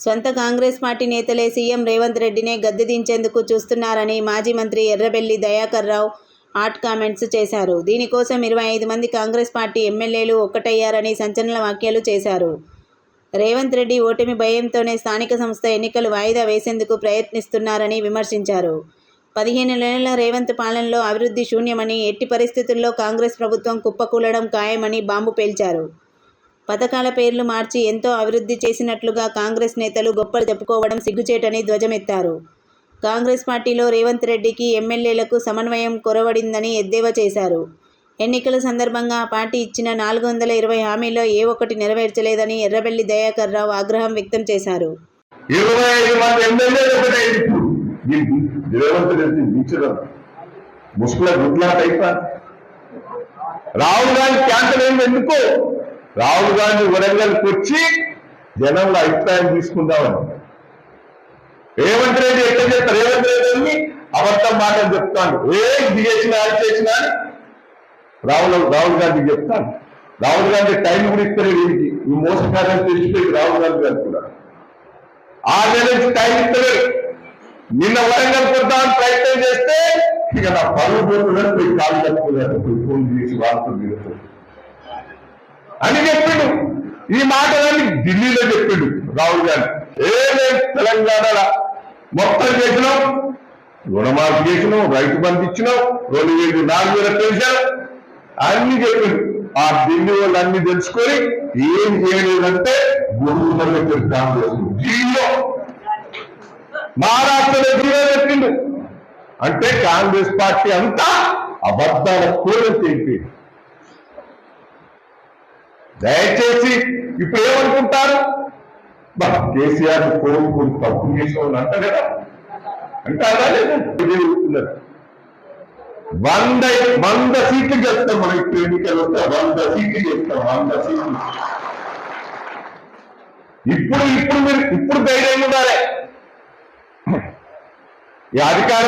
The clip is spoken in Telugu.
సొంత కాంగ్రెస్ పార్టీ నేతలే సీఎం రేవంత్ రెడ్డినే గద్దె దించేందుకు చూస్తున్నారని మాజీ మంత్రి ఎర్రబెల్లి దయాకర్ రావు హాట్ కామెంట్స్ చేశారు. దీనికోసం 25 మంది కాంగ్రెస్ పార్టీ ఎమ్మెల్యేలు ఒక్కటయ్యారని సంచలన వ్యాఖ్యలు చేశారు. రేవంత్ రెడ్డి ఓటమి భయంతోనే స్థానిక సంస్థ ఎన్నికలు వాయిదా వేసేందుకు ప్రయత్నిస్తున్నారని విమర్శించారు. 15 నెలల రేవంత్ పాలనలో అభివృద్ధి శూన్యమని, ఎట్టి పరిస్థితుల్లో కాంగ్రెస్ ప్రభుత్వం కుప్పకూలడం ఖాయమని బాంబు పేల్చారు. పథకాల పేర్లు మార్చి ఎంతో అభివృద్ధి చేసినట్లుగా కాంగ్రెస్ నేతలు గొప్పలు చెప్పుకోవడం సిగ్గుచేటని ధ్వజమెత్తారు. కాంగ్రెస్ పార్టీలో రేవంత్ రెడ్డికి ఎమ్మెల్యేలకు సమన్వయం కొరవడిందని ఎద్దేవా చేశారు. ఎన్నికల సందర్భంగా ఆ పార్టీ ఇచ్చిన 420 హామీల్లో ఏ ఒక్కటి నెరవేర్చలేదని ఎర్రబెల్లి దయాకర్ రావు ఆగ్రహం వ్యక్తం చేశారు. 25 మంది ఎమ్మెల్యేలు ఒకటే రేవంత్ రెడ్డి దించడం ముసుగుల గుడ్లాట అయిపోయింది. రాహుల్ గాంధీ క్యాన్సర్ అయింది ఎందుకు? రాహుల్ గాంధీ వరంగల్కి వచ్చి జనంలో అభిప్రాయం తీసుకుందామని. రేవంత్ రెడ్డి ఎట్లా చెప్తారు? రేవంత్ రెడ్డి అబద్ధం మాటలు చెప్తాను, ఏం దిగేసినా అది చేసినా రాహుల్ గాంధీ చెప్తాను. రాహుల్ గాంధీ టైం కూడా ఇస్తారు. వీడికి ఈ మోసకారం తెలిసిపోయి రాహుల్ గాంధీ గారు కూడా 6 నెలల నుంచి టైం ఇస్తారు. నిన్న వరంగల్ కొద్దామని ప్రయత్నం చేస్తే ఇక నా పనులు పోతున్నాడు, పోయి కాలు కట్టుకున్నాడు, ఫోన్ చేసి వాడుతుంది అని చెప్పిండు. ఈ మాటలన్నీ ఢిల్లీలో చెప్పిండు రాహుల్ గాంధీ. ఏమేం తెలంగాణలో మొత్తం చేసినాం, రుణమాఫీ చేసినాం, రైతు బంధు ఇచ్చినాం, 2000 4000 పెంచాం అన్ని చెప్పిండు. ఆ ఢిల్లీ వాళ్ళు అన్ని తెలుసుకొని ఏం చేయలేదంటే గురువు కాంగ్రెస్ జీలో మహారాష్ట్రలో జీరో చెప్పిండు. అంటే కాంగ్రెస్ పార్టీ అంతా అబద్ధాల కోరిక తెలిపింది. దయచేసి ఇప్పుడు ఏమనుకుంటారు? కేసీఆర్ కోరుకుని తప్పు చేసిన అంట కదా, అంటే అలా లేదు. 100 సీట్లు చేస్తాం మనం. ఇప్పుడు ఎన్నికలు వస్తే 100 సీట్లు చేస్తాం. 100 సీట్లు ఇప్పుడు ధైర్యం ఉండాలి. ఈ అధికారం